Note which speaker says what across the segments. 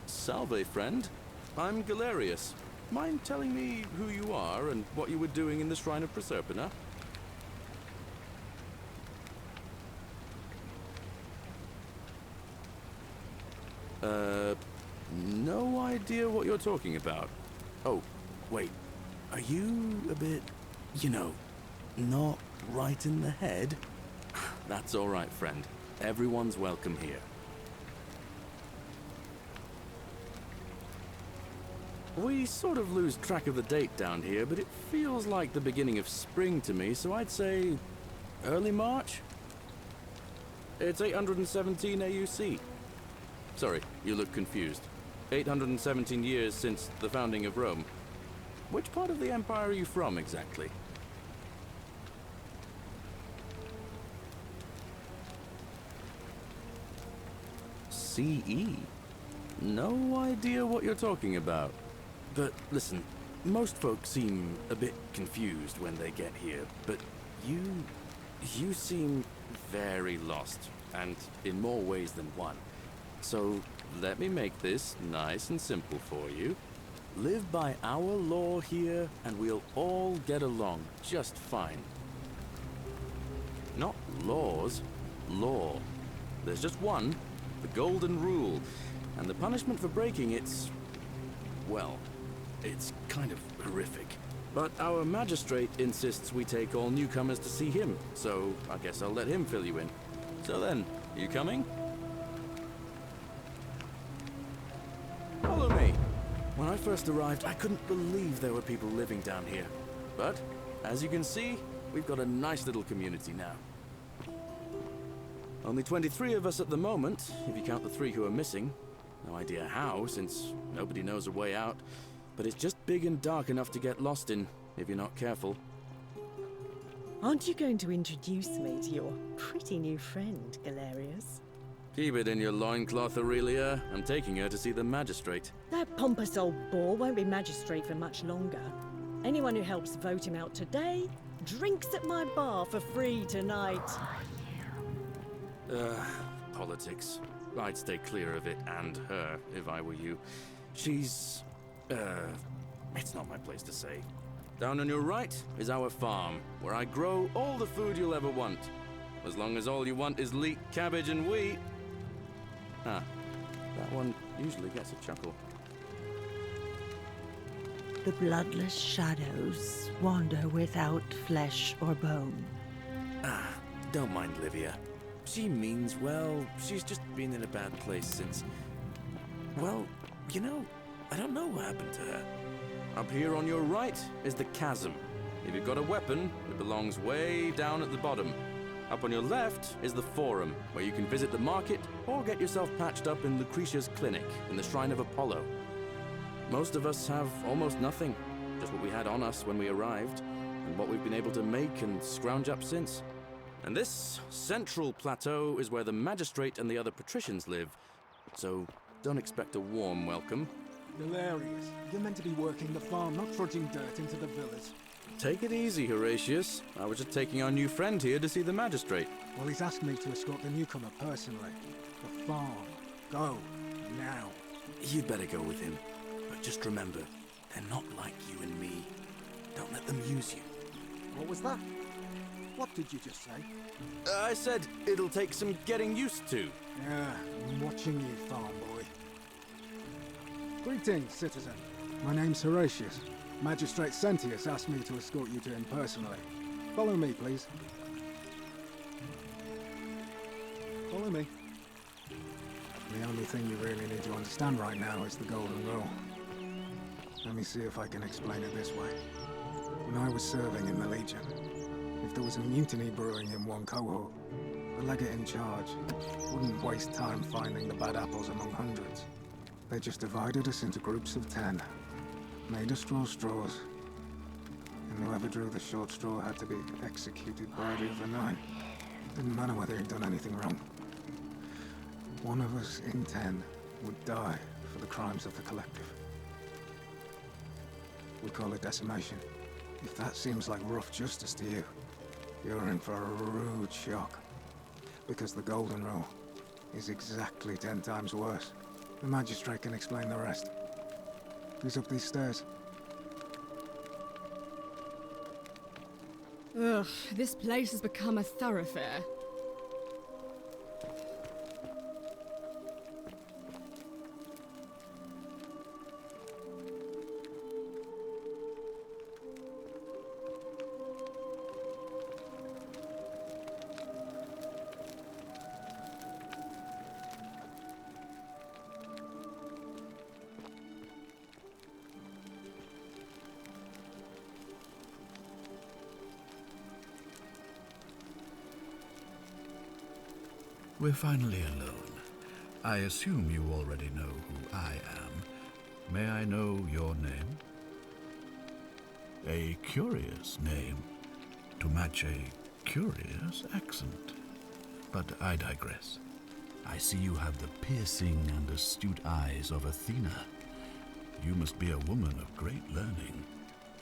Speaker 1: Salve, friend. I'm Galerius. Mind telling me who you are and what you were doing in the Shrine of Proserpina? No idea what you're talking about. Oh, wait. Are you a bit, not right in the head? That's all right, friend. Everyone's welcome here. We sort of lose track of the date down here, but it feels like the beginning of spring to me, so I'd say early March? It's 817 AUC. Sorry, you look confused. 817 years since the founding of Rome. Which part of the Empire are you from, exactly? CE? No idea what you're talking about. But listen, most folks seem a bit confused when they get here, but you seem very lost, and in more ways than one. So let me make this nice and simple for you. Live by our law here, and we'll all get along just fine. Not laws, law. There's just one, the golden rule, and the punishment for breaking it's, well, it's kind of horrific. But our magistrate insists we take all newcomers to see him, so I guess I'll let him fill you in. So then, you coming? Follow me. When I first arrived, I couldn't believe there were people living down here. But, as you can see, we've got a nice little community now. Only 23 of us at the moment, if you count the 3 who are missing. No idea how, since nobody knows a way out. But it's just big and dark enough to get lost in, if you're not careful.
Speaker 2: Aren't you going to introduce me to your pretty new friend, Galerius?
Speaker 1: Keep it in your loincloth, Aurelia. I'm taking her to see the magistrate.
Speaker 2: That pompous old bore won't be magistrate for much longer. Anyone who helps vote him out today drinks at my bar for free tonight.
Speaker 1: Politics. I'd stay clear of it and her, if I were you. She's... it's not my place to say. Down on your right is our farm, where I grow all the food you'll ever want. As long as all you want is leek, cabbage, and wheat. Ah, that one usually gets a chuckle.
Speaker 3: The bloodless shadows wander without flesh or bone.
Speaker 1: Ah, don't mind Livia. She means well. She's just been in a bad place since... Well, I don't know what happened to her. Up here on your right is the chasm. If you've got a weapon, it belongs way down at the bottom. Up on your left is the forum, where you can visit the market or get yourself patched up in Lucretia's clinic in the Shrine of Apollo. Most of us have almost nothing, just what we had on us when we arrived, and what we've been able to make and scrounge up since. And this central plateau is where the magistrate and the other patricians live, so don't expect a warm welcome.
Speaker 4: Hilarious. You're meant to be working the farm, not trudging dirt into the villas.
Speaker 1: Take it easy, Horatius. I was just taking our new friend here to see the magistrate.
Speaker 4: Well, he's asked me to escort the newcomer personally. The farm. Go. Now.
Speaker 1: You'd better go with him. But just remember, they're not like you and me. Don't let them use you.
Speaker 4: What was that? What did you just say?
Speaker 1: I said it'll take some getting used to.
Speaker 4: Yeah, I'm watching you, farm boy. Greetings, citizen. My name's Horatius. Magistrate Sentius asked me to escort you to him personally. Follow me, please. Follow me. The only thing you really need to understand right now is the golden rule. Let me see if I can explain it this way. When I was serving in the Legion, if there was a mutiny brewing in one cohort, the legate in charge wouldn't waste time finding the bad apples among hundreds. They just divided us into groups of 10, made us draw straws, and whoever drew the short straw had to be executed by the other 9. Didn't matter whether he'd done anything wrong. One of us in 10 would die for the crimes of the collective. We call it decimation. If that seems like rough justice to you, you're in for a rude shock. Because the golden rule is exactly 10 times worse. The magistrate can explain the rest. Who's up these stairs?
Speaker 5: Ugh, this place has become a thoroughfare.
Speaker 6: We're finally alone. I assume you already know who I am. May I know your name? A curious name, to match a curious accent. But I digress. I see you have the piercing and astute eyes of Athena. You must be a woman of great learning.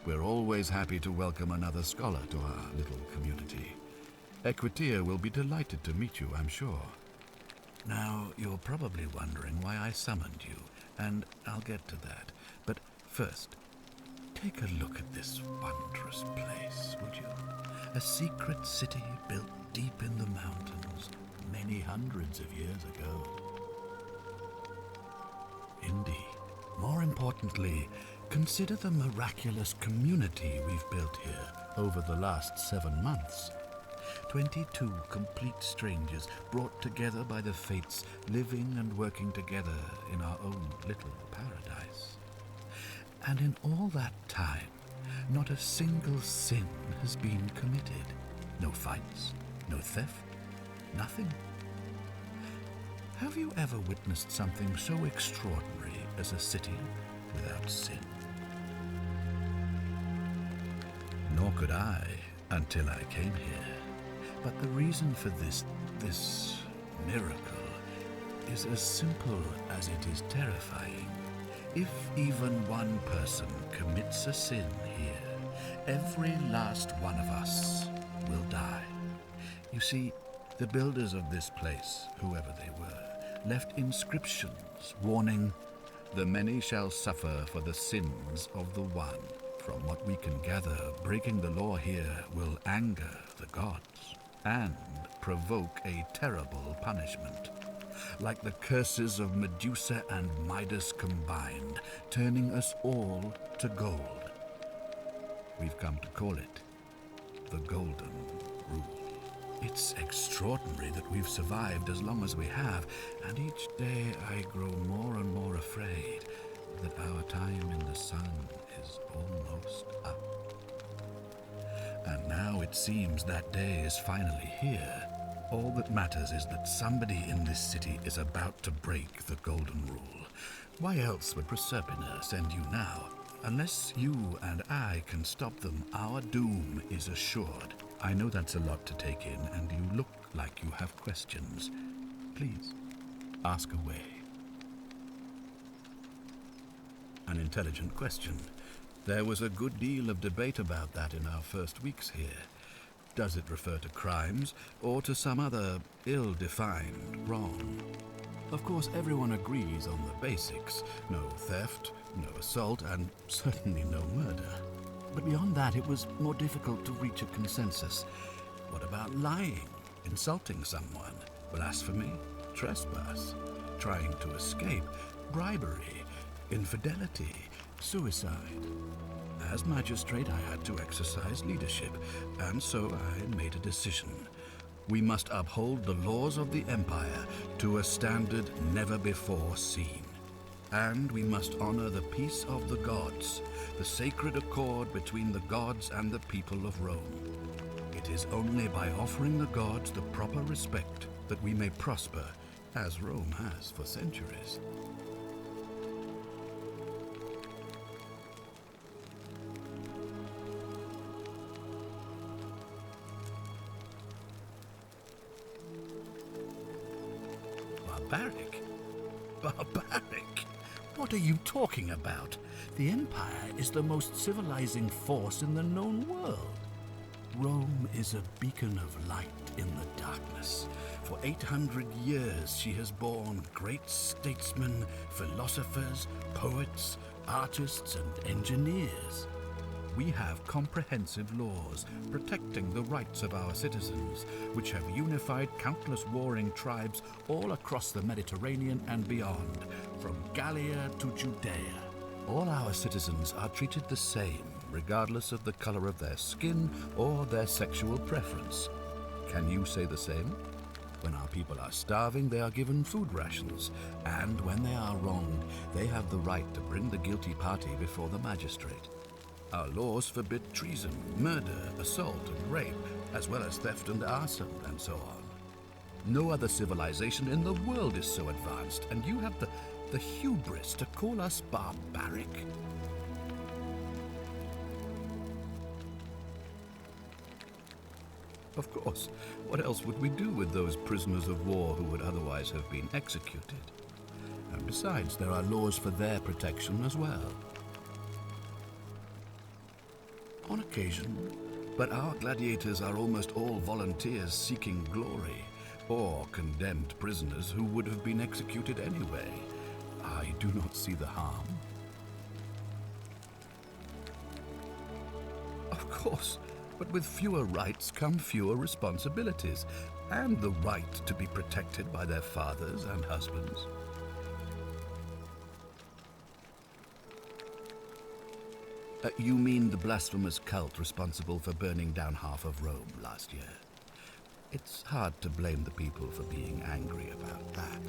Speaker 6: We're always happy to welcome another scholar to our little community. Equitia will be delighted to meet you, I'm sure. Now, you're probably wondering why I summoned you, and I'll get to that. But first, take a look at this wondrous place, would you? A secret city built deep in the mountains, many hundreds of years ago. Indeed. More importantly, consider the miraculous community we've built here over the last 7 months. 22 complete strangers brought together by the fates, living and working together in our own little paradise. And in all that time, not a single sin has been committed. No fights, no theft, nothing. Have you ever witnessed something so extraordinary as a city without sin? Nor could I until I came here. But the reason for this miracle is as simple as it is terrifying. If even one person commits a sin here, every last one of us will die. You see, the builders of this place, whoever they were, left inscriptions warning, "The many shall suffer for the sins of the one." From what we can gather, breaking the law here will anger the gods and provoke a terrible punishment, like the curses of Medusa and Midas combined, turning us all to gold. We've come to call it the Golden Rule. It's extraordinary that we've survived as long as we have, and each day I grow more and more afraid that our time in the sun is almost up. And now it seems that day is finally here. All that matters is that somebody in this city is about to break the Golden Rule. Why else would Proserpina send you now? Unless you and I can stop them, our doom is assured. I know that's a lot to take in, and you look like you have questions. Please, ask away. An intelligent question. There was a good deal of debate about that in our first weeks here. Does it refer to crimes or to some other ill-defined wrong? Of course, everyone agrees on the basics. No theft, no assault, and certainly no murder. But beyond that, it was more difficult to reach a consensus. What about lying, insulting someone, blasphemy, trespass, trying to escape, bribery, infidelity, suicide? As magistrate, I had to exercise leadership, and so I made a decision. We must uphold the laws of the Empire to a standard never before seen. And we must honor the peace of the gods, the sacred accord between the gods and the people of Rome. It is only by offering the gods the proper respect that we may prosper, as Rome has for centuries. Barbaric? Barbaric? What are you talking about? The Empire is the most civilizing force in the known world. Rome is a beacon of light in the darkness. For 800 years she has borne great statesmen, philosophers, poets, artists, and engineers. We have comprehensive laws protecting the rights of our citizens, which have unified countless warring tribes all across the Mediterranean and beyond, from Gallia to Judea. All our citizens are treated the same, regardless of the color of their skin or their sexual preference. Can you say the same? When our people are starving, they are given food rations, and when they are wronged, they have the right to bring the guilty party before the magistrate. Our laws forbid treason, murder, assault, and rape, as well as theft and arson, and so on. No other civilization in the world is so advanced, and you have the hubris to call us barbaric. Of course, what else would we do with those prisoners of war who would otherwise have been executed? And besides, there are laws for their protection as well. On occasion, but our gladiators are almost all volunteers seeking glory, or condemned prisoners who would have been executed anyway. I do not see the harm. Of course, but with fewer rights come fewer responsibilities, and the right to be protected by their fathers and husbands. You mean the blasphemous cult responsible for burning down half of Rome last year? It's hard to blame the people for being angry about that.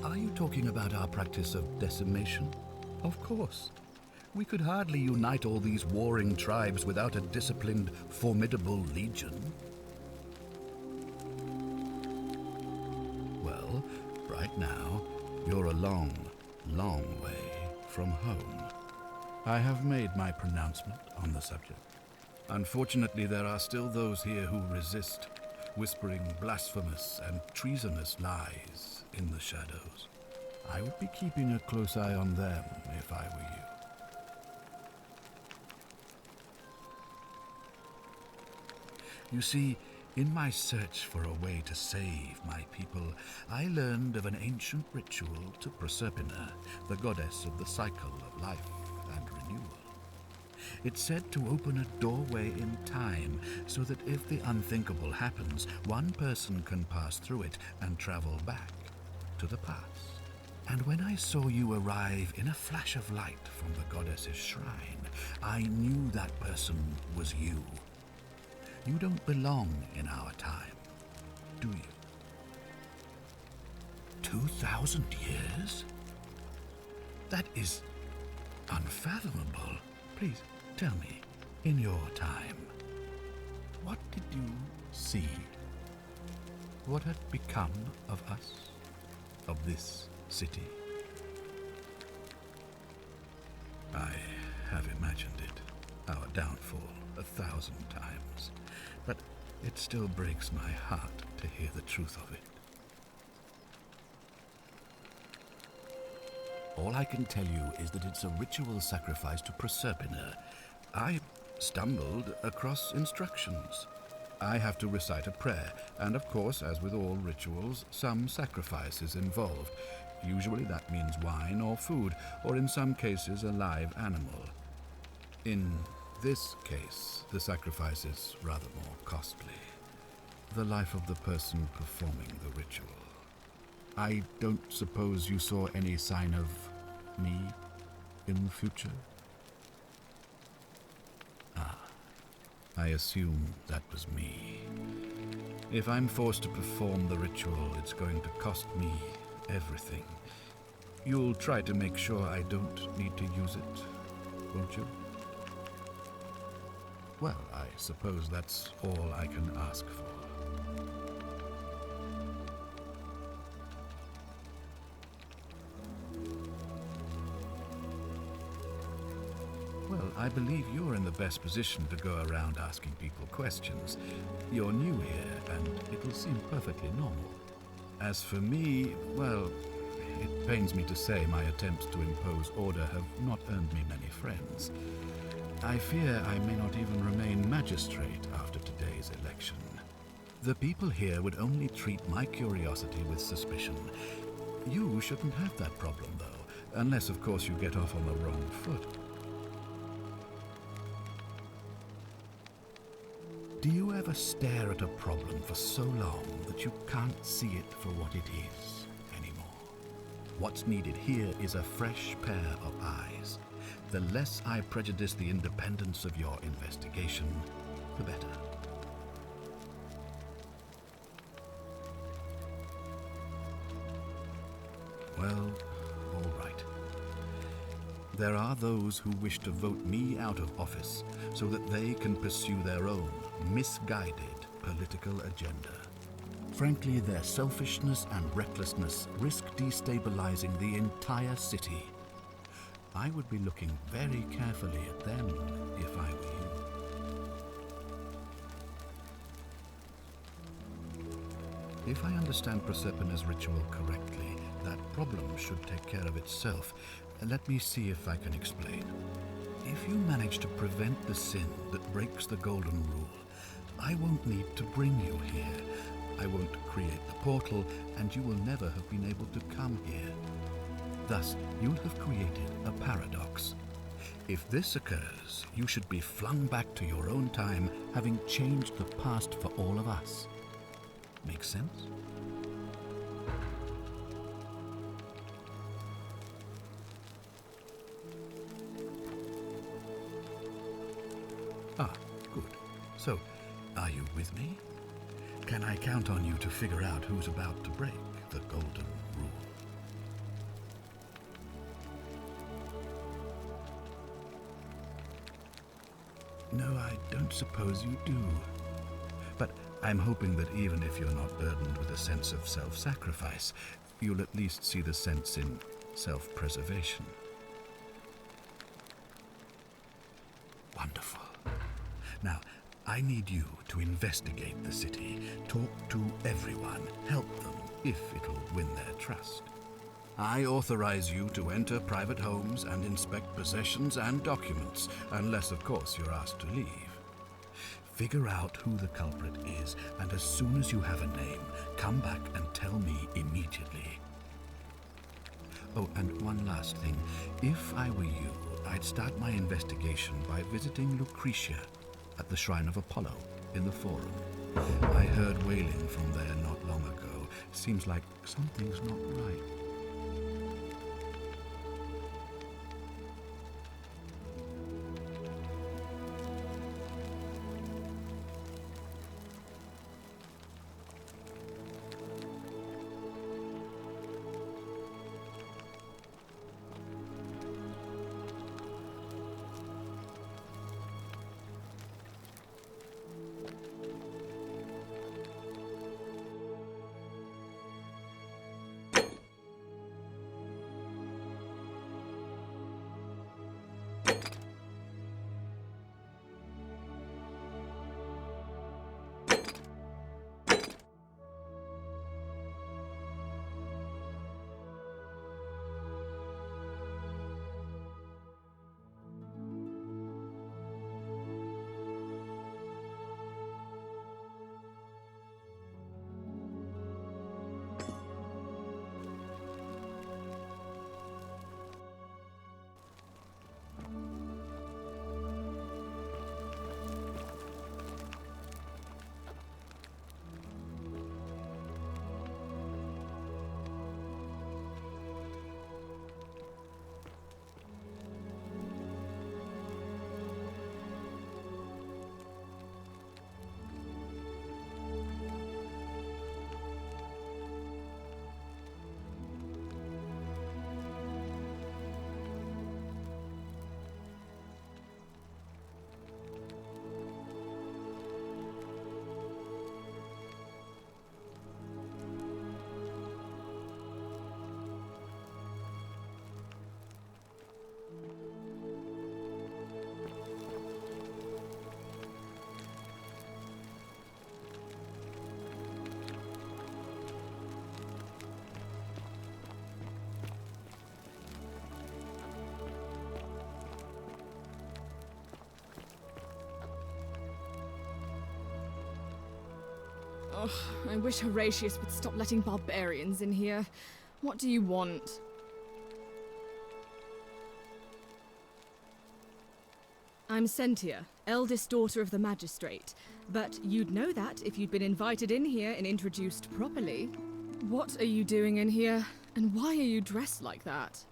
Speaker 6: Are you talking about our practice of decimation? Of course. We could hardly unite all these warring tribes without a disciplined, formidable legion. Well, right now, you're a long way from home. I have made my pronouncement on the subject. Unfortunately, there are still those here who resist, whispering blasphemous and treasonous lies in the shadows. I would be keeping a close eye on them if I were you. You see, in my search for a way to save my people, I learned of an ancient ritual to Proserpina, the goddess of the cycle of life and renewal. It's said to open a doorway in time, so that if the unthinkable happens, one person can pass through it and travel back to the past. And when I saw you arrive in a flash of light from the goddess's shrine, I knew that person was you. You don't belong in our time, do you? 2,000 years? That is unfathomable. Please tell me, in your time, what did you see? What had become of us, of this city? I have imagined it, our downfall, 1,000 times. But it still breaks my heart to hear the truth of it. All I can tell you is that it's a ritual sacrifice to Proserpina. I stumbled across instructions. I have to recite a prayer, and of course, as with all rituals, some sacrifice is involved. Usually that means wine or food, or in some cases a live animal. In this case, the sacrifice is rather more costly. The life of the person performing the ritual. I don't suppose you saw any sign of me in the future? I assume that was me. If I'm forced to perform the ritual, it's going to cost me everything. You'll try to make sure I don't need to use it, won't you? Well, I suppose that's all I can ask for. Well, I believe you're in the best position to go around asking people questions. You're new here, and it'll seem perfectly normal. As for me, well, it pains me to say my attempts to impose order have not earned me many friends. I fear I may not even remain magistrate after today's election. The people here would only treat my curiosity with suspicion. You shouldn't have that problem, though, unless, of course, you get off on the wrong foot. Do you ever stare at a problem for so long that you can't see it for what it is anymore? What's needed here is a fresh pair of eyes. The less I prejudice the independence of your investigation, the better. Well, all right. There are those who wish to vote me out of office so that they can pursue their own misguided political agenda. Frankly, their selfishness and recklessness risk destabilizing the entire city. I would be looking very carefully at them if I were you. If I understand Prosepina's ritual correctly, that problem should take care of itself. Let me see if I can explain. If you manage to prevent the sin that breaks the golden rule, I won't need to bring you here. I won't create the portal, and you will never have been able to come here. Thus, you'll have created a paradox. If this occurs, you should be flung back to your own time, having changed the past for all of us. Make sense? Ah, good. So, are you with me? Can I count on you to figure out who's about to break the golden rule? No, I don't suppose you do. But I'm hoping that even if you're not burdened with a sense of self-sacrifice, you'll at least see the sense in self-preservation. Wonderful. Now, I need you to investigate the city, talk to everyone, help them if it'll win their trust. I authorize you to enter private homes and inspect possessions and documents, unless, of course, you're asked to leave. Figure out who the culprit is, and as soon as you have a name, come back and tell me immediately. Oh, and one last thing. If I were you, I'd start my investigation by visiting Lucretia at the Shrine of Apollo in the Forum. I heard wailing from there not long ago. Seems like something's not right.
Speaker 5: Ugh, I wish Horatius would stop letting barbarians in here. What do you want? I'm Sentia, eldest daughter of the magistrate. But you'd know that if you'd been invited in here and introduced properly. What are you doing in here? And why are you dressed like that?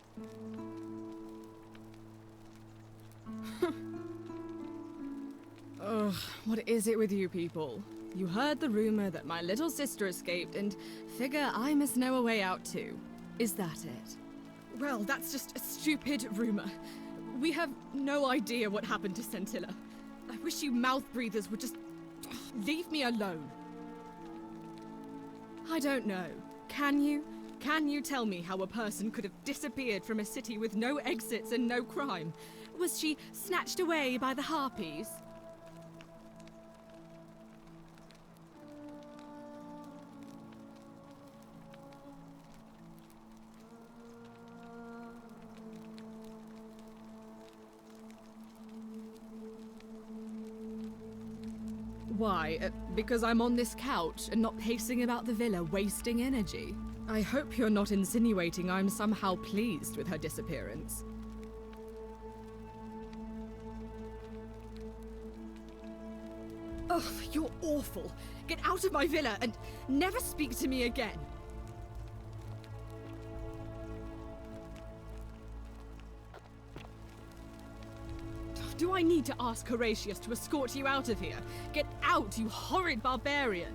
Speaker 5: Ugh, what is it with you people? You heard the rumor that my little sister escaped and figure I must know a way out too. Is that it? Well, that's just a stupid rumor. We have no idea what happened to Scintilla. I wish you mouth breathers would just leave me alone. I don't know. Can you? Can you tell me how a person could have disappeared from a city with no exits and no crime? Was she snatched away by the harpies? Why? Because I'm on this couch and not pacing about the villa, wasting energy? I hope you're not insinuating I'm somehow pleased with her disappearance. Ugh, you're awful. Get out of my villa and never speak to me again. Do I need to ask Horatius to escort you out of here? Get out, you horrid barbarian!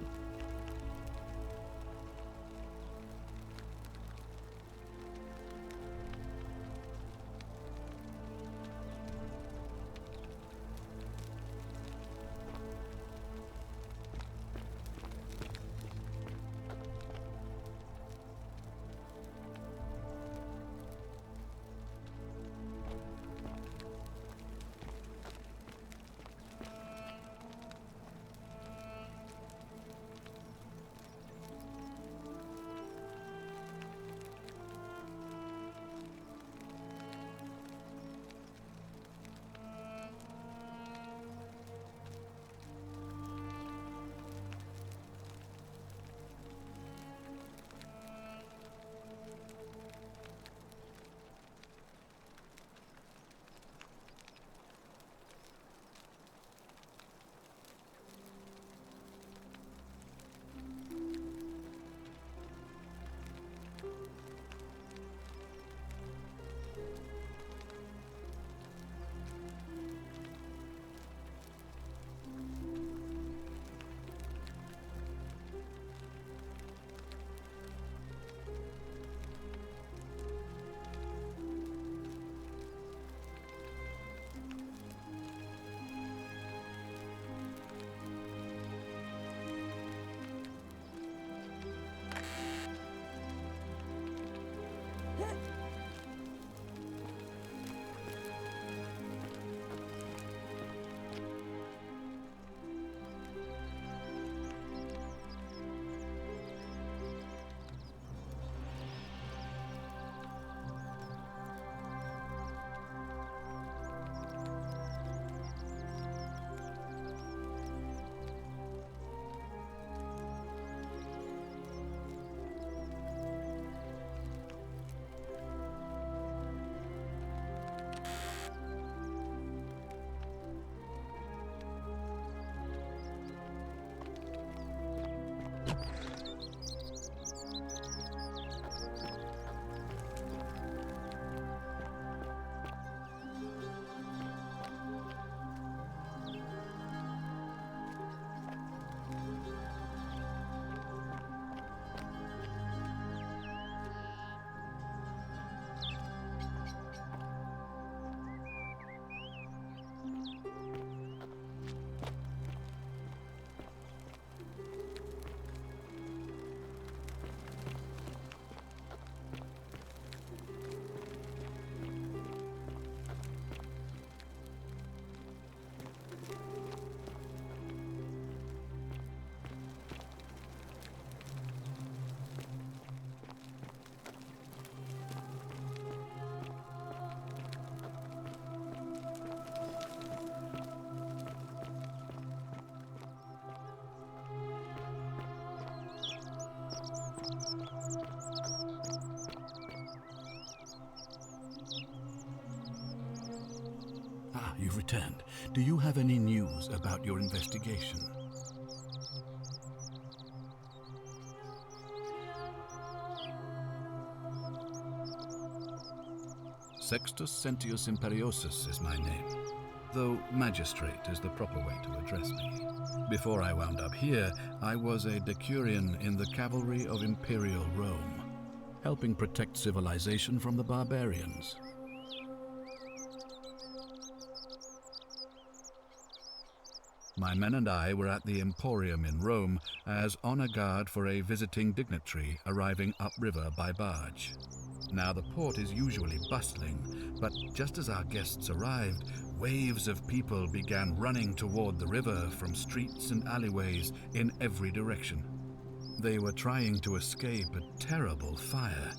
Speaker 6: you've returned. Do you have any news about your investigation? Sextus Sentius Imperiosus is my name, though magistrate is the proper way to address me. Before I wound up here, I was a decurion in the cavalry of Imperial Rome, helping protect civilization from the barbarians. My men and I were at the Emporium in Rome as honor guard for a visiting dignitary arriving upriver by barge. Now the port is usually bustling, but just as our guests arrived, waves of people began running toward the river from streets and alleyways in every direction. They were trying to escape a terrible fire.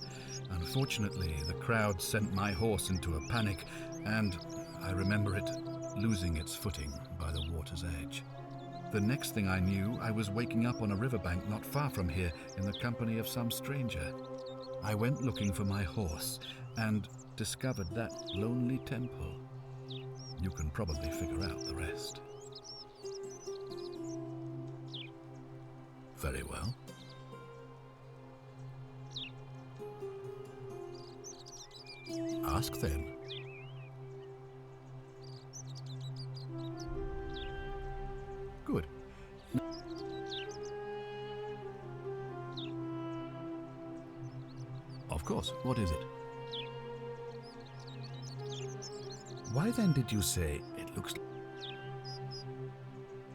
Speaker 6: Unfortunately, the crowd sent my horse into a panic, and I remember it losing its footing by the water's edge. The next thing I knew, I was waking up on a riverbank not far from here in the company of some stranger. I went looking for my horse and discovered that lonely temple. You can probably figure out the rest. Very well. Ask then. Good. Of course. What is it? Why then did you say it looks...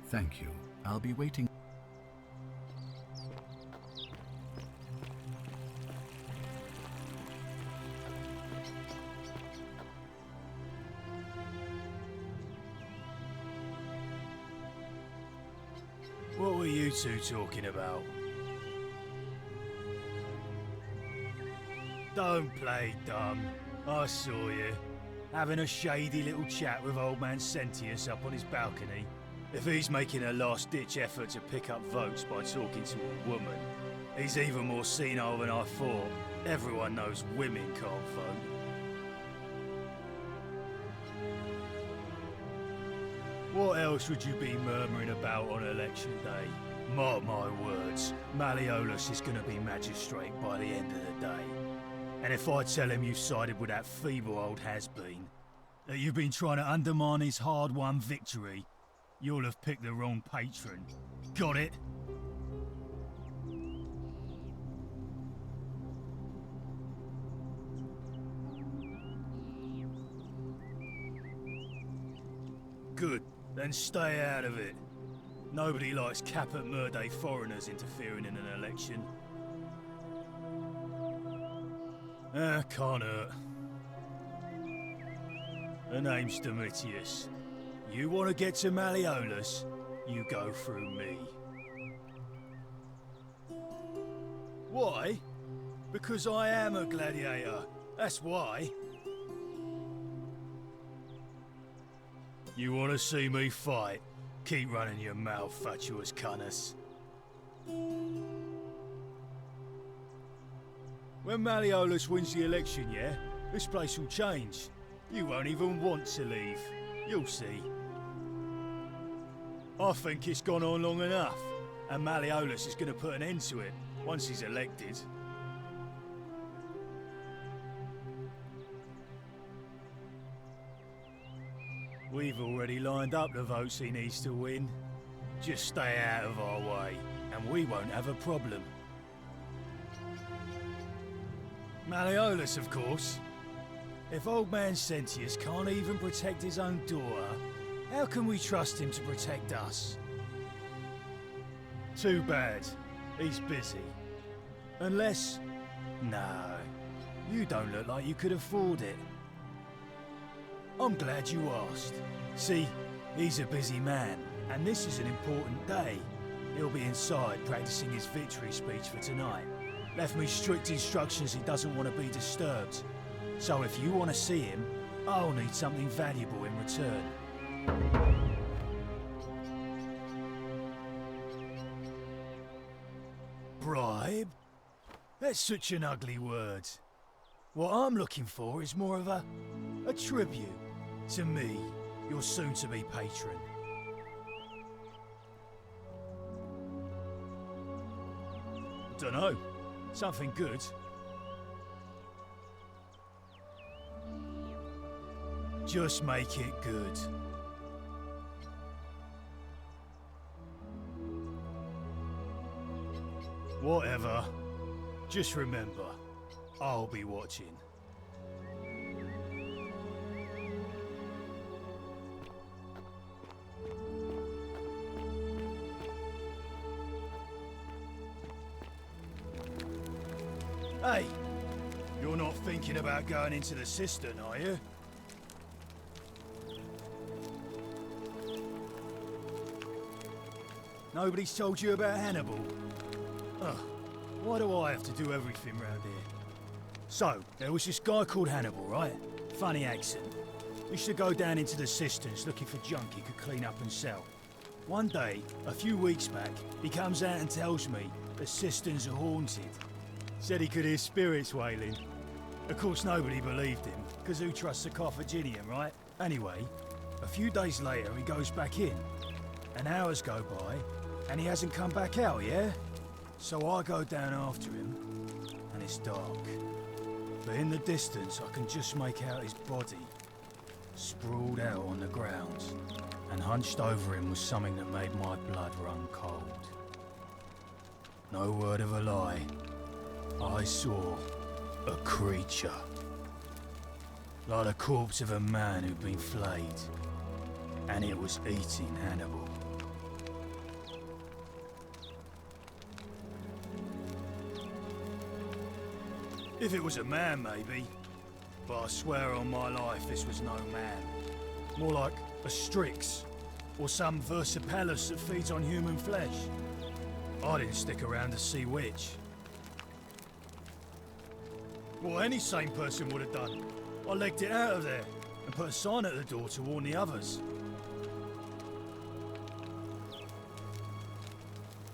Speaker 6: Thank you. I'll be waiting.
Speaker 7: What were you two talking about? Don't play dumb. I saw you. Having a shady little chat with old man Sentius up on his balcony. If he's making a last-ditch effort to pick up votes by talking to a woman, he's even more senile than I thought. Everyone knows women can't vote. What else would you be murmuring about on election day? Mark my words, Malleolus is going to be magistrate by the end of the day. And if I tell him you sided with that feeble old has-been, that you've been trying to undermine his hard-won victory, you'll have picked the wrong patron. Got it? Good. Then stay out of it. Nobody likes caput murde foreigners interfering in an election. Can't hurt. The name's Domitius. You want to get to Malleolus, you go through me. Why? Because I am a gladiator. That's why. You want to see me fight? Keep running your mouth, fatuous cunners. When Malleolus wins the election, yeah? This place will change. You won't even want to leave. You'll see. I think it's gone on long enough, and Malleolus is going to put an end to it once he's elected. We've already lined up the votes he needs to win. Just stay out of our way, and we won't have a problem. Malleolus, of course. If old man Sentius can't even protect his own daughter, how can we trust him to protect us? Too bad. He's busy. Unless... No. You don't look like you could afford it. I'm glad you asked. See, he's a busy man, and this is an important day. He'll be inside practicing his victory speech for tonight. Left me strict instructions he doesn't want to be disturbed. So if you want to see him, I'll need something valuable in return. Bribe? That's such an ugly word. What I'm looking for is more of a tribute to me, your soon-to-be patron. Dunno. Something good. Just make it good. Whatever. Just remember, I'll be watching. Hey, you're not thinking about going into the cistern, are you? Nobody's told you about Hannibal? Ugh, why do I have to do everything round here? So, there was this guy called Hannibal, right? Funny accent. Used to go down into the cisterns looking for junk he could clean up and sell. One day, a few weeks back, he comes out and tells me the cisterns are haunted. Said he could hear spirits wailing. Of course, nobody believed him, because who trusts a Carthaginian, right? Anyway, a few days later, he goes back in. And hours go by, and he hasn't come back out, yeah? So I go down after him, and it's dark. But in the distance, I can just make out his body, sprawled out on the ground. And hunched over him was something that made my blood run cold. No word of a lie. I saw a creature. Like the corpse of a man who'd been flayed. And it was eating Hannibal. If it was a man, maybe. But I swear on my life this was no man. More like a Strix, or some Versipelus that feeds on human flesh. I didn't stick around to see which. What any sane person would have done. I legged it out of there, and put a sign at the door to warn the others.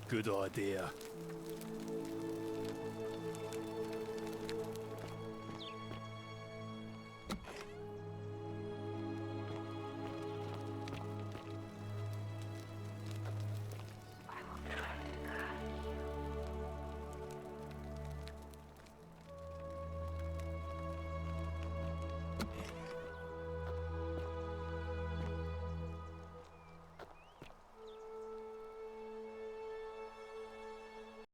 Speaker 7: Good idea.